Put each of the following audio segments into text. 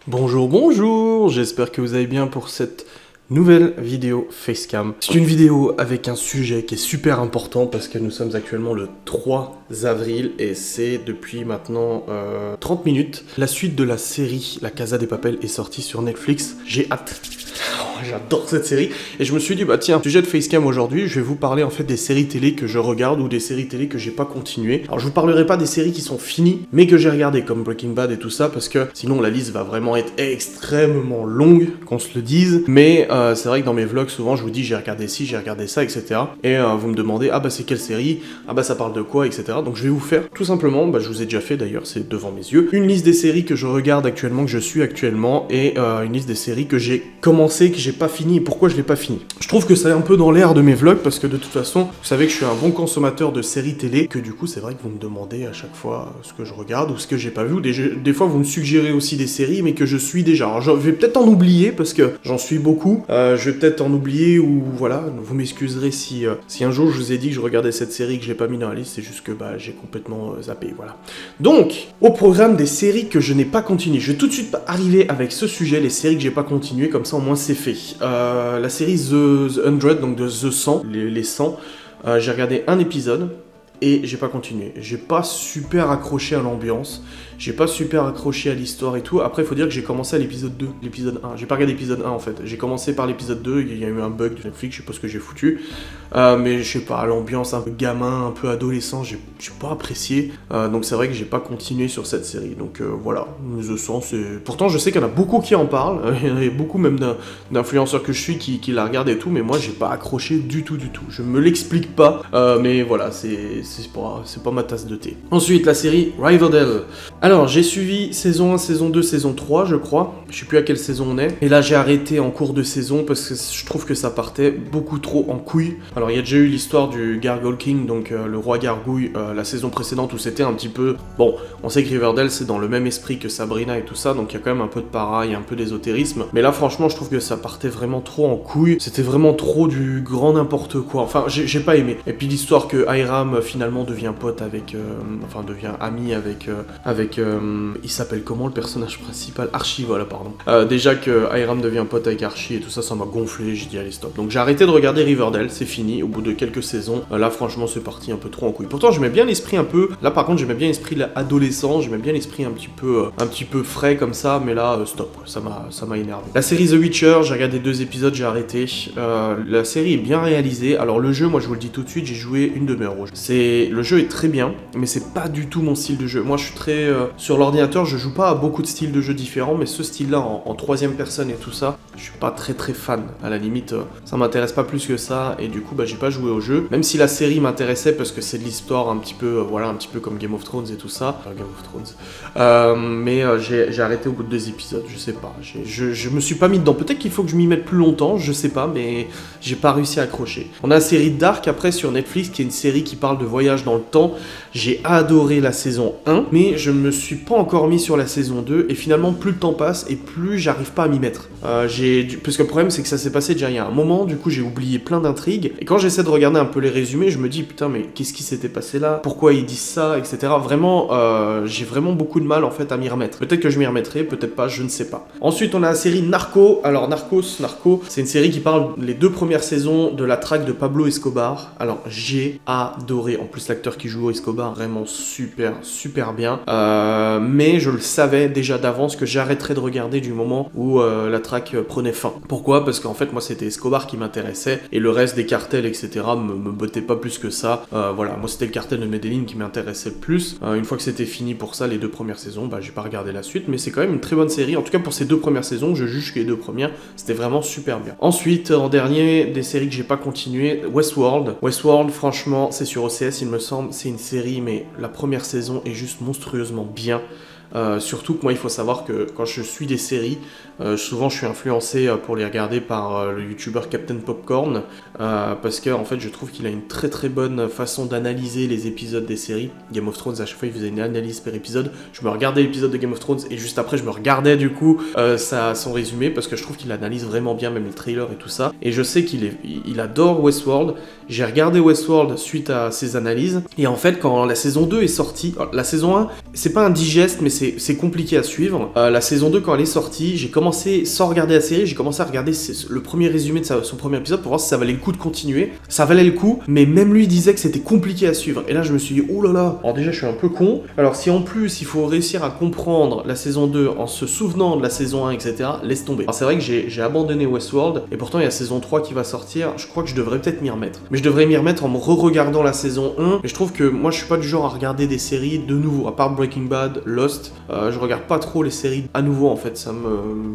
Bonjour, bonjour, j'espère que vous allez bien pour cette nouvelle vidéo Facecam. C'est une vidéo avec un sujet qui est super important parce que nous sommes actuellement le 3 avril et c'est depuis maintenant 30 minutes. La suite de la série La Casa de Papel est sortie sur Netflix, j'ai hâte. J'adore cette série et je me suis dit bah tiens, sujet de Facecam aujourd'hui, je vais vous parler en fait des séries télé que je regarde ou des séries télé que j'ai pas continué. Alors je vous parlerai pas des séries qui sont finies mais que j'ai regardées comme Breaking Bad et tout ça parce que sinon la liste va vraiment être extrêmement longue, qu'on se le dise. Mais c'est vrai que dans mes vlogs souvent je vous dis j'ai regardé ci, j'ai regardé ça, etc. Et vous me demandez ah bah c'est quelle série, ah bah ça parle de quoi, etc. Donc je vais vous faire tout simplement, bah je vous ai déjà fait d'ailleurs, c'est devant mes yeux, une liste des séries que je regarde actuellement, que je suis actuellement et une liste des séries que j'ai commencé, que j'ai pas fini et pourquoi je l'ai pas fini. Je trouve que c'est un peu dans l'air de mes vlogs parce que de toute façon, vous savez que je suis un bon consommateur de séries télé, que du coup c'est vrai que vous me demandez à chaque fois ce que je regarde ou ce que j'ai pas vu, ou des fois vous me suggérez aussi des séries mais que je suis déjà. Alors je vais peut-être en oublier parce que j'en suis beaucoup, je vais peut-être en oublier ou voilà, vous m'excuserez si un jour je vous ai dit que je regardais cette série que je l'ai pas mis dans la liste, c'est juste que bah j'ai complètement zappé, voilà. Donc, au programme des séries que je n'ai pas continué, je vais tout de suite arriver avec ce sujet, les séries que j'ai pas continué, comme ça au moins c'est fait. La série The 100, donc de The 100, les 100, j'ai regardé un épisode et j'ai pas continué. J'ai pas super accroché à l'ambiance, j'ai pas super accroché à l'histoire et tout. Après, il faut dire que j'ai commencé à l'épisode 2, l'épisode 1. J'ai pas regardé l'épisode 1 en fait. J'ai commencé par l'épisode 2, il y a eu un bug de Netflix, je sais pas ce que j'ai foutu. Mais je sais pas, l'ambiance un peu gamin, un peu adolescent, j'ai pas apprécié. Donc c'est vrai que j'ai pas continué sur cette série. Donc voilà, The 100, c'est... Pourtant, je sais qu'il y en a beaucoup qui en parlent. Il y a beaucoup même d'influenceurs que je suis qui la regardent et tout. Mais moi, j'ai pas accroché du tout. Je me l'explique pas. Mais voilà, c'est pas ma tasse de thé. Ensuite, la série Riverdale. Alors, j'ai suivi saison 1, saison 2, saison 3, je crois. Je sais plus à quelle saison on est. Et là, j'ai arrêté en cours de saison parce que je trouve que ça partait beaucoup trop en couille. Alors, il y a déjà eu l'histoire du Gargoyle King, donc le roi gargouille, la saison précédente où c'était un petit peu... Bon, on sait que Riverdale, c'est dans le même esprit que Sabrina et tout ça, donc il y a quand même un peu de para, il y a un peu d'ésotérisme. Mais là, franchement, je trouve que ça partait vraiment trop en couille. C'était vraiment trop du grand n'importe quoi. Enfin, j'ai pas aimé. Et puis l'histoire que Hiram, finalement, devient pote avec... enfin, devient ami avec il s'appelle comment le personnage principal? Archie, voilà, pardon. Déjà que Hiram devient pote avec Archie et tout ça, ça m'a gonflé, j'ai dit allez stop. Donc j'ai arrêté de regarder Riverdale, c'est fini, au bout de quelques saisons. Là franchement c'est parti un peu trop en couille. Pourtant j'aimais bien l'esprit un peu, là par contre j'aimais bien l'esprit adolescent, j'aimais bien l'esprit un petit peu frais comme ça, mais là stop, ça m'a énervé. La série The Witcher, j'ai regardé 2 épisodes, j'ai arrêté. La série est bien réalisée, alors le jeu, moi je vous le dis tout de suite, j'ai joué une demi-heure au jeu. Le jeu est très bien, mais c'est pas du tout mon style de jeu. Moi je suis très... sur l'ordinateur, je joue pas à beaucoup de styles de jeux différents, mais ce style-là, en troisième personne et tout ça, je suis pas très fan. À la limite, ça m'intéresse pas plus que ça, et du coup, bah, j'ai pas joué au jeu. Même si la série m'intéressait parce que c'est de l'histoire un petit peu, voilà, un petit peu comme Game of Thrones et tout ça. Game of Thrones. Mais j'ai arrêté au bout de 2 épisodes, je sais pas. Je me suis pas mis dedans. Peut-être qu'il faut que je m'y mette plus longtemps, je sais pas, mais j'ai pas réussi à accrocher. On a la série Dark après sur Netflix, qui est une série qui parle de voyage dans le temps. J'ai adoré la saison 1, mais je me suis pas encore mis sur la saison 2 et finalement plus le temps passe et plus j'arrive pas à m'y mettre. Parce que le problème c'est que ça s'est passé déjà il y a un moment, du coup j'ai oublié plein d'intrigues et quand j'essaie de regarder un peu les résumés je me dis putain mais qu'est-ce qui s'était passé là, pourquoi ils disent ça, etc. Vraiment j'ai vraiment beaucoup de mal en fait à m'y remettre. Peut-être que je m'y remettrai, peut-être pas, je ne sais pas. Ensuite on a la série Narco. Alors Narco c'est une série qui parle les 2 premières saisons de la traque de Pablo Escobar. Alors j'ai adoré, en plus l'acteur qui joue Escobar vraiment super bien. Mais je le savais déjà d'avance que j'arrêterais de regarder du moment où la traque prenait fin. Pourquoi? Parce qu'en fait moi c'était Escobar qui m'intéressait et le reste des cartels etc me bottait pas plus que ça. Voilà, moi c'était le cartel de Medellin qui m'intéressait le plus. Une fois que c'était fini pour ça les 2 premières saisons, bah j'ai pas regardé la suite, mais c'est quand même une très bonne série. En tout cas pour ces 2 premières saisons, je juge que les 2 premières c'était vraiment super bien. Ensuite en dernier des séries que j'ai pas continué, Westworld. Westworld franchement c'est sur OCS il me semble, c'est une série mais la première saison est juste monstrueusement bien. Surtout que moi il faut savoir que quand je suis des séries, souvent je suis influencé pour les regarder par le youtubeur Captain Popcorn, parce que en fait je trouve qu'il a une très bonne façon d'analyser les épisodes des séries. Game of Thrones, à chaque fois il faisait une analyse par épisode, je me regardais l'épisode de Game of Thrones et juste après je me regardais du coup son résumé, parce que je trouve qu'il analyse vraiment bien même les trailers et tout ça, et je sais qu'il adore Westworld. J'ai regardé Westworld suite à ses analyses, et en fait quand la saison 2 est sortie, la saison 1 c'est pas un digeste mais c'est c'est compliqué à suivre. La saison 2, quand elle est sortie, j'ai commencé, sans regarder la série, j'ai commencé à regarder le premier résumé de son premier épisode pour voir si ça valait le coup de continuer. Ça valait le coup, mais même lui disait que c'était compliqué à suivre. Et là, je me suis dit, oh là là, alors déjà, je suis un peu con. Alors, si en plus, il faut réussir à comprendre la saison 2 en se souvenant de la saison 1, etc., laisse tomber. Alors, c'est vrai que j'ai abandonné Westworld, et pourtant, il y a saison 3 qui va sortir. Je crois que je devrais peut-être m'y remettre. Mais je devrais m'y remettre en me re-regardant la saison 1. Et je trouve que moi, je suis pas du genre à regarder des séries de nouveau. À part Breaking Bad, Lost, je regarde pas trop les séries à nouveau, en fait.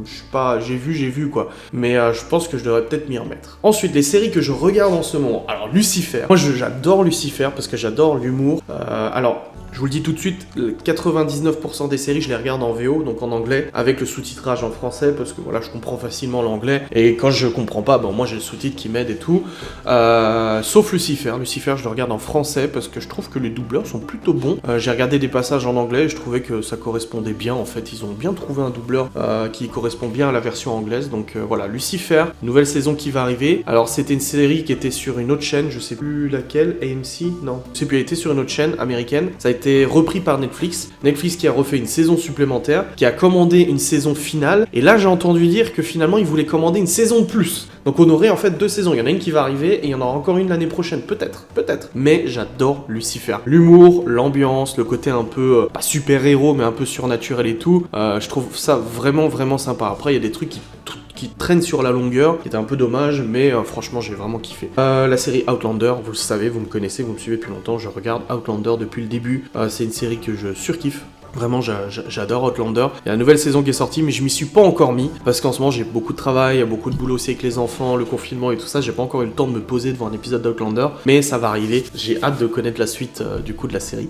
Je suis pas... J'ai vu, quoi. Mais je pense que je devrais peut-être m'y remettre. Ensuite, les séries que je regarde en ce moment. Alors, Lucifer. Moi, j'adore Lucifer parce que j'adore l'humour. Alors... Je vous le dis tout de suite, 99% des séries, je les regarde en VO, donc en anglais, avec le sous-titrage en français, parce que voilà, je comprends facilement l'anglais, et quand je comprends pas, bon, moi j'ai le sous-titre qui m'aide et tout. Sauf Lucifer. Lucifer, je le regarde en français, parce que je trouve que les doubleurs sont plutôt bons. J'ai regardé des passages en anglais, et je trouvais que ça correspondait bien, en fait, ils ont bien trouvé un doubleur qui correspond bien à la version anglaise, donc voilà, Lucifer, nouvelle saison qui va arriver. Alors, c'était une série qui était sur une autre chaîne, je sais plus laquelle, AMC, non, je sais plus, elle était sur une autre chaîne américaine, ça a été repris par Netflix. Netflix qui a refait une saison supplémentaire, qui a commandé une saison finale, et là j'ai entendu dire que finalement ils voulaient commander une saison de plus. Donc on aurait en fait 2 saisons, il y en a une qui va arriver et il y en aura encore une l'année prochaine, peut-être. Mais j'adore Lucifer. L'humour, l'ambiance, le côté un peu, pas super-héros, mais un peu surnaturel et tout, je trouve ça vraiment sympa. Après il y a des trucs qui traînent sur la longueur, qui est un peu dommage, mais franchement j'ai vraiment kiffé. La série Outlander, vous le savez, vous me connaissez, vous me suivez depuis longtemps, je regarde Outlander depuis le début, c'est une série que je surkiffe. Vraiment, j'adore Outlander. Il y a la nouvelle saison qui est sortie, mais je m'y suis pas encore mis, parce qu'en ce moment j'ai beaucoup de travail, beaucoup de boulot aussi avec les enfants, le confinement et tout ça, j'ai pas encore eu le temps de me poser devant un épisode d'Outlander, mais ça va arriver, j'ai hâte de connaître la suite du coup de la série.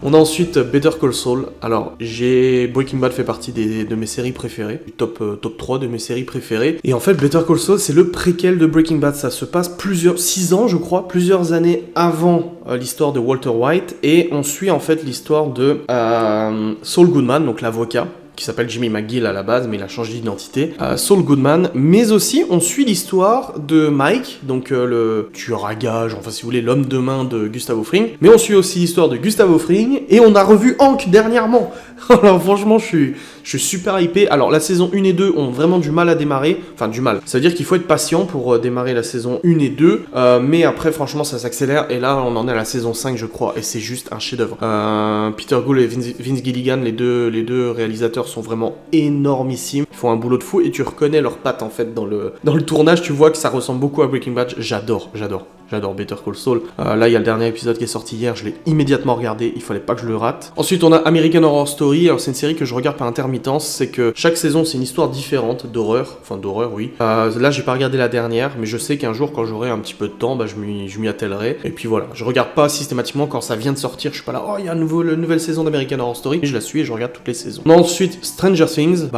On a ensuite Better Call Saul. Alors, Breaking Bad fait partie de mes séries préférées, du top 3 de mes séries préférées. Et en fait, Better Call Saul, c'est le préquel de Breaking Bad. Ça se passe 6 ans, je crois, plusieurs années avant l'histoire de Walter White. Et on suit en fait l'histoire de Saul Goodman, donc l'avocat, qui s'appelle Jimmy McGill à la base, mais il a changé d'identité, Saul Goodman, mais aussi on suit l'histoire de Mike, donc le tueur à gages, enfin si vous voulez, l'homme de main de Gustavo Fring, mais on suit aussi l'histoire de Gustavo Fring, et on a revu Hank dernièrement. Alors franchement, je suis super hypé. Alors la saison 1 et 2 ont vraiment du mal à démarrer, enfin du mal, ça veut dire qu'il faut être patient pour démarrer la saison 1 et 2, mais après franchement ça s'accélère, et là on en est à la saison 5 je crois, et c'est juste un chef-d'œuvre. Peter Gould et Vince Gilligan, les deux réalisateurs sont vraiment énormissimes, ils font un boulot de fou, et tu reconnais leurs pattes en fait dans le tournage, tu vois que ça ressemble beaucoup à Breaking Bad. J'adore Better Call Saul. Là il y a le dernier épisode qui est sorti hier, je l'ai immédiatement regardé, il fallait pas que je le rate. Ensuite on a American Horror Story. Alors c'est une série que je regarde par intermittence, c'est que chaque saison c'est une histoire différente d'horreur, oui. Là j'ai pas regardé la dernière, mais je sais qu'un jour quand j'aurai un petit peu de temps, je m'y attellerai, et puis voilà, je regarde pas systématiquement quand ça vient de sortir, je suis pas là, oh il y a une nouvelle saison d'American Horror Story, je la suis et je regarde toutes les saisons. Ensuite Stranger Things,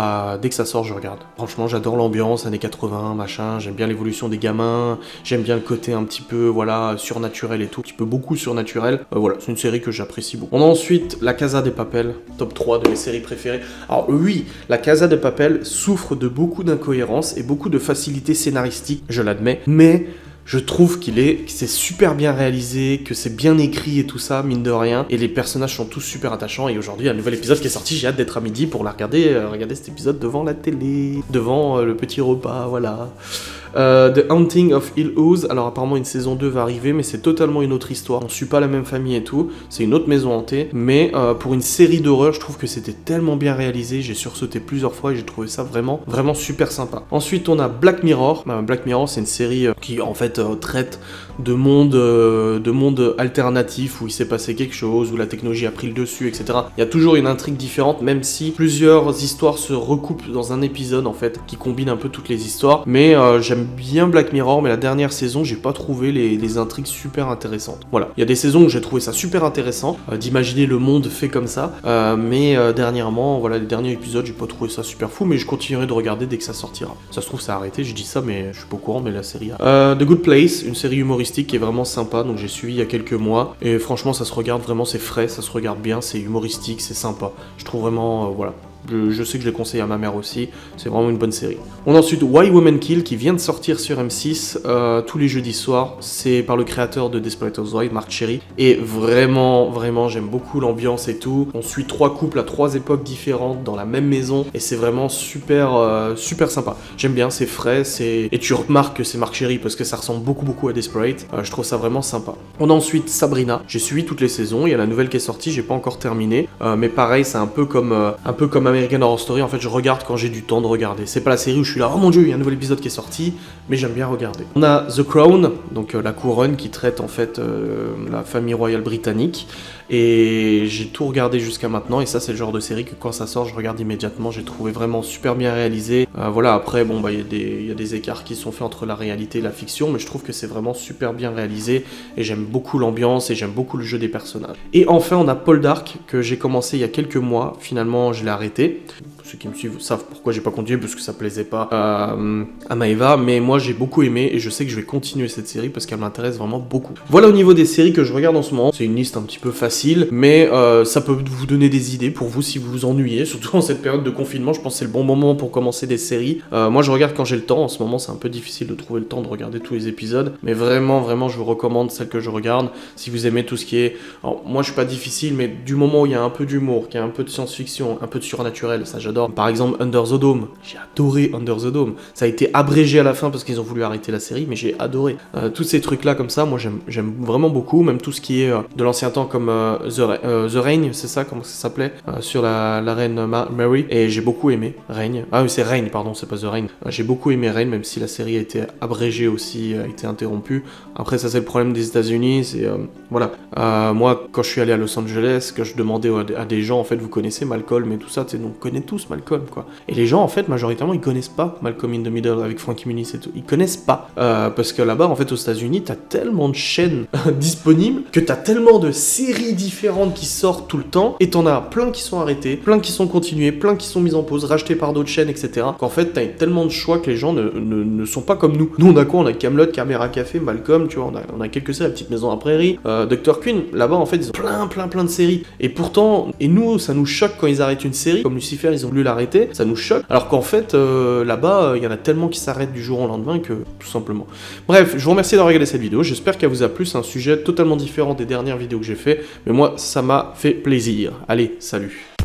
dès que ça sort je regarde. Franchement j'adore l'ambiance, années 80, machin, j'aime bien l'évolution des gamins, j'aime bien le côté un petit peu, voilà, surnaturel et tout, un petit peu beaucoup surnaturel, voilà, c'est une série que j'apprécie beaucoup. On a ensuite La Casa de Papel, top 3 de mes séries préférées. Alors oui, La Casa de Papel souffre de beaucoup d'incohérences et beaucoup de facilité scénaristique, je l'admets, mais je trouve que c'est super bien réalisé, que c'est bien écrit et tout ça, mine de rien, et les personnages sont tous super attachants, et aujourd'hui, il y a un nouvel épisode qui est sorti, j'ai hâte d'être à midi pour la regarder cet épisode devant la télé, devant le petit repas, voilà. The Haunting of Hill House, alors apparemment une saison 2 va arriver, mais c'est totalement une autre histoire, on suit pas la même famille et tout, c'est une autre maison hantée, mais pour une série d'horreur, je trouve que c'était tellement bien réalisé, j'ai sursauté plusieurs fois et j'ai trouvé ça vraiment super sympa. Ensuite on a Black Mirror. Black Mirror c'est une série qui en fait traite de monde alternatif où il s'est passé quelque chose, où la technologie a pris le dessus, etc. Il y a toujours une intrigue différente, même si plusieurs histoires se recoupent dans un épisode en fait, qui combine un peu toutes les histoires, mais j'aime bien Black Mirror, mais la dernière saison j'ai pas trouvé les intrigues super intéressantes. Voilà, il y a des saisons où j'ai trouvé ça super intéressant, d'imaginer le monde fait comme ça, mais dernièrement, voilà, les derniers épisodes j'ai pas trouvé ça super fou, mais je continuerai de regarder dès que ça sortira. Ça se trouve ça a arrêté, je dis ça mais je suis pas au courant, mais la série a... The Good Place, une série humoristique qui est vraiment sympa, donc j'ai suivi il y a quelques mois, et franchement ça se regarde vraiment, c'est frais, ça se regarde bien, c'est humoristique, c'est sympa. Je trouve vraiment, voilà, Je sais que je l'ai conseillé à ma mère aussi, c'est vraiment une bonne série. On a ensuite Why Women Kill qui vient de sortir sur M6 tous les jeudis soirs. C'est par le créateur de Desperate Housewives, Mark Cherry. Et vraiment, j'aime beaucoup l'ambiance et tout. On suit 3 couples à 3 époques différentes dans la même maison. Et c'est vraiment super sympa. J'aime bien, c'est frais, et tu remarques que c'est Mark Cherry parce que ça ressemble beaucoup à Desperate. Je trouve ça vraiment sympa. On a ensuite Sabrina. J'ai suivi toutes les saisons. Il y a la nouvelle qui est sortie, j'ai pas encore terminé. Mais pareil, c'est un peu comme American Horror Story. En fait, je regarde quand j'ai du temps de regarder. C'est pas la série où je suis là, oh mon dieu, il y a un nouvel épisode qui est sorti, mais j'aime bien regarder. On a The Crown, donc la couronne qui traite en fait la famille royale britannique. Et j'ai tout regardé jusqu'à maintenant, et ça c'est le genre de série que quand ça sort je regarde immédiatement. J'ai trouvé vraiment super bien réalisé. Voilà, après bon bah il y a des écarts qui sont faits entre la réalité et la fiction, mais je trouve que c'est vraiment super bien réalisé, et j'aime beaucoup l'ambiance et j'aime beaucoup le jeu des personnages. Et enfin on a Paul Dark que j'ai commencé il y a quelques mois, finalement je l'ai arrêté. Ceux qui me suivent savent pourquoi j'ai pas continué, parce que ça plaisait pas à Maëva, mais moi j'ai beaucoup aimé et je sais que je vais continuer cette série parce qu'elle m'intéresse vraiment beaucoup. Voilà au niveau des séries que je regarde en ce moment. C'est une liste un petit peu facile, mais ça peut vous donner des idées pour vous si vous vous ennuyez, surtout en cette période de confinement. Je pense que c'est le bon moment pour commencer des séries. Moi je regarde quand j'ai le temps. En ce moment c'est un peu difficile de trouver le temps de regarder tous les épisodes, mais vraiment je vous recommande celle que je regarde si vous aimez tout ce qui est... Alors moi je suis pas difficile, mais du moment où il y a un peu d'humour, qu'il y a un peu de science-fiction, un peu de surnaturel, ça j'adore. Par exemple Under the Dome, j'ai adoré Under the Dome. Ça a été abrégé à la fin parce qu'ils ont voulu arrêter la série, mais j'ai adoré. Tous ces trucs là comme ça, moi j'aime vraiment beaucoup, même tout ce qui est de l'ancien temps comme The Reign, c'est ça, comment ça s'appelait, sur la reine Mary, et j'ai beaucoup aimé Reign. Ah oui c'est Reign, pardon, c'est pas The Reign. J'ai beaucoup aimé Reign, même si la série a été abrégée aussi, a été interrompue. Après ça c'est le problème des États-Unis, c'est voilà. Moi quand je suis allé à Los Angeles, que je demandais à des gens, en fait vous connaissez Malcolm et tout ça, on connaît tous Malcolm quoi. Et les gens en fait majoritairement ils connaissent pas Malcolm in the Middle avec Frankie Muniz et tout. Ils connaissent pas parce que là-bas en fait aux États-Unis t'as tellement de chaînes disponibles que t'as tellement de séries différentes qui sortent tout le temps, et t'en as plein qui sont arrêtées, plein qui sont continuées, plein qui sont mises en pause, rachetées par d'autres chaînes, etc. Qu'en fait t'as tellement de choix que les gens ne sont pas comme nous. Nous on a quoi? On a Kaamelott, Caméra Café, Malcolm, tu vois, on a quelques séries, La Petite Maison à Prairie, Dr. Queen. Là-bas en fait ils ont plein de séries, et pourtant, et nous ça nous choque quand ils arrêtent une série, comme Lucifer ils ont voulu l'arrêter, ça nous choque, alors qu'en fait là-bas il y en a tellement qui s'arrêtent du jour au lendemain que tout simplement. Bref, je vous remercie d'avoir regardé cette vidéo, j'espère qu'elle vous a plu. C'est un sujet totalement différent des dernières vidéos que j'ai fait, mais moi ça m'a fait plaisir. Allez, salut.